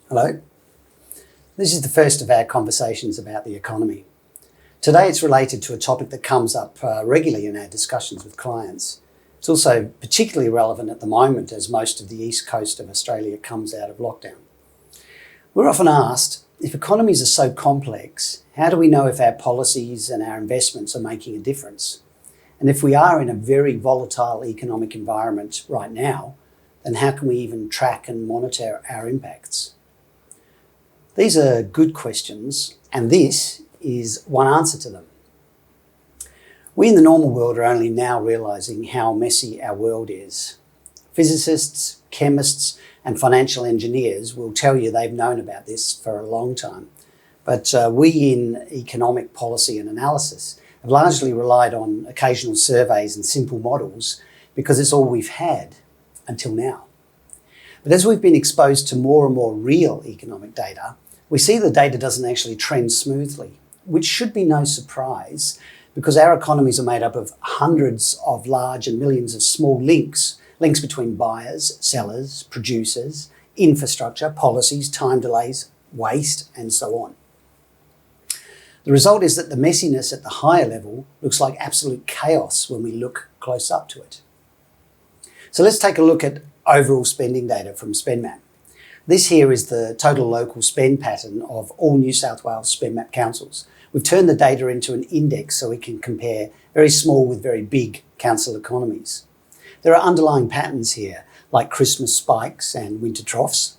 Hello. This is the first of our conversations about the economy. Today it's related to a topic that comes up regularly in our discussions with clients. It's also particularly relevant at the moment as most of the east coast of Australia comes out of lockdown. We're often asked, if economies are so complex, how do we know if our policies and our investments are making a difference? And if we are in a very volatile economic environment right now, then how can we even track and monitor our impacts? These are good questions, and this is one answer to them. We in the normal world are only now realising how messy our world is. Physicists, chemists, and financial engineers will tell you they've known about this for a long time. But we in economic policy and analysis have largely relied on occasional surveys and simple models because it's all we've had until now. But as we've been exposed to more and more real economic data, we see the data doesn't actually trend smoothly, which should be no surprise because our economies are made up of hundreds of large and millions of small links between buyers, sellers, producers, infrastructure, policies, time delays, waste, and so on. The result is that the messiness at the higher level looks like absolute chaos when we look close up to it. So let's take a look at overall spending data from SpendMap. This here is the total local spend pattern of all New South Wales SpendMap councils. We've turned the data into an index so we can compare very small with very big council economies. There are underlying patterns here, like Christmas spikes and winter troughs.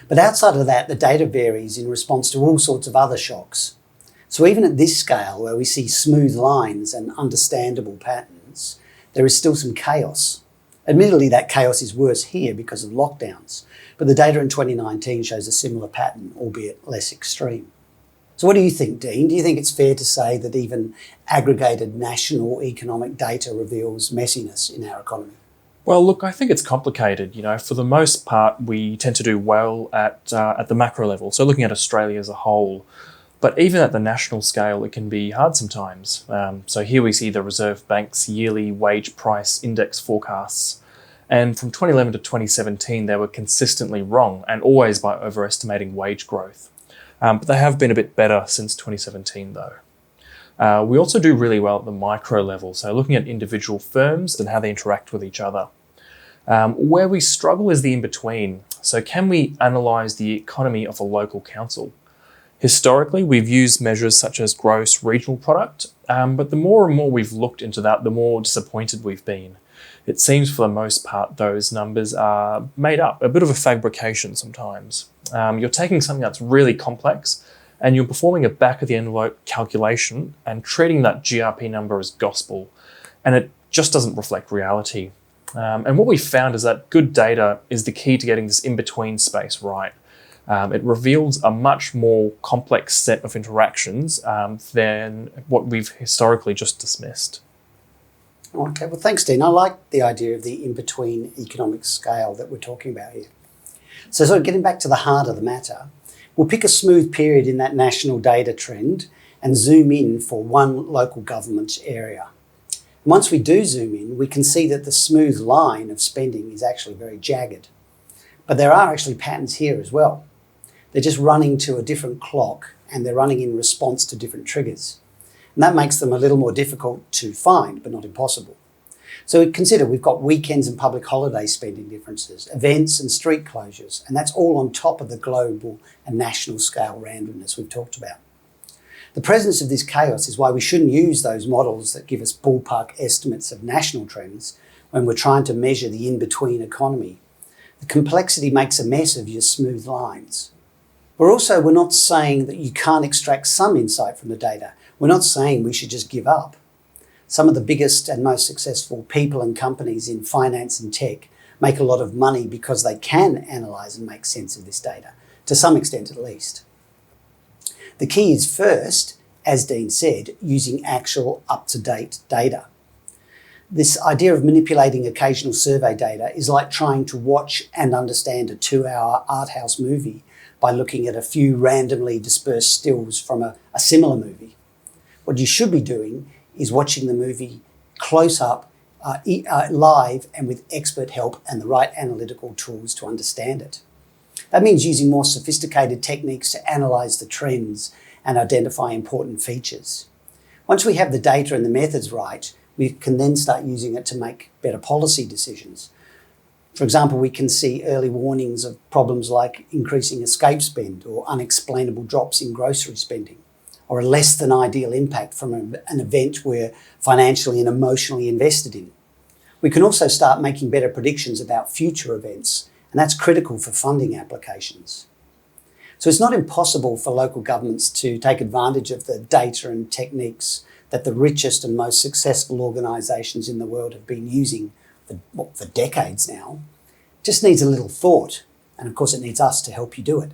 But outside of that, the data varies in response to all sorts of other shocks. So even at this scale, where we see smooth lines and understandable patterns, there is still some chaos. Admittedly, that chaos is worse here because of lockdowns, but the data in 2019 shows a similar pattern, albeit less extreme. So what do you think, Dean? Do you think it's fair to say that even aggregated national economic data reveals messiness in our economy? Well, look, I think it's complicated. For the most part, we tend to do well at the macro level, so looking at Australia as a whole. But even at the national scale, it can be hard sometimes. So here we see the Reserve Bank's yearly wage price index forecasts. And from 2011 to 2017, they were consistently wrong and always by overestimating wage growth. But they have been a bit better since 2017, though. We also do really well at the micro level, so looking at individual firms and how they interact with each other. Where we struggle is the in-between. So can we analyse the economy of a local council? Historically, we've used measures such as gross regional product, but the more and more we've looked into that, the more disappointed we've been. It seems for the most part those numbers are made up, a bit of a fabrication sometimes. You're taking something that's really complex and you're performing a back-of-the-envelope calculation and treating that GRP number as gospel, and it just doesn't reflect reality. And what we found is that good data is the key to getting this in-between space right. It reveals a much more complex set of interactions than what we've historically just dismissed. Okay, well, thanks, Dean. I like the idea of the in-between economic scale that we're talking about here. So sort of getting back to the heart of the matter, we'll pick a smooth period in that national data trend and zoom in for one local government area. And once we do zoom in, we can see that the smooth line of spending is actually very jagged. But there are actually patterns here as well. They're just running to a different clock and they're running in response to different triggers. And that makes them a little more difficult to find, but not impossible. So consider we've got weekends and public holiday spending differences, events and street closures, and that's all on top of the global and national scale randomness we've talked about. The presence of this chaos is why we shouldn't use those models that give us ballpark estimates of national trends when we're trying to measure the in-between economy. The complexity makes a mess of your smooth lines. We're not saying that you can't extract some insight from the data. We're not saying we should just give up. Some of the biggest and most successful people and companies in finance and tech make a lot of money because they can analyse and make sense of this data, to some extent at least. The key is first, as Dean said, using actual up-to-date data. This idea of manipulating occasional survey data is like trying to watch and understand a 2-hour art house movie by looking at a few randomly dispersed stills from a similar movie. What you should be doing is watching the movie close up, live and with expert help and the right analytical tools to understand it. That means using more sophisticated techniques to analyse the trends and identify important features. Once we have the data and the methods right, we can then start using it to make better policy decisions. For example, we can see early warnings of problems like increasing escape spend or unexplainable drops in grocery spending, or a less than ideal impact from an event we're financially and emotionally invested in. We can also start making better predictions about future events, and that's critical for funding applications. So it's not impossible for local governments to take advantage of the data and techniques that the richest and most successful organisations in the world have been using for decades now. It just needs a little thought, and of course it needs us to help you do it.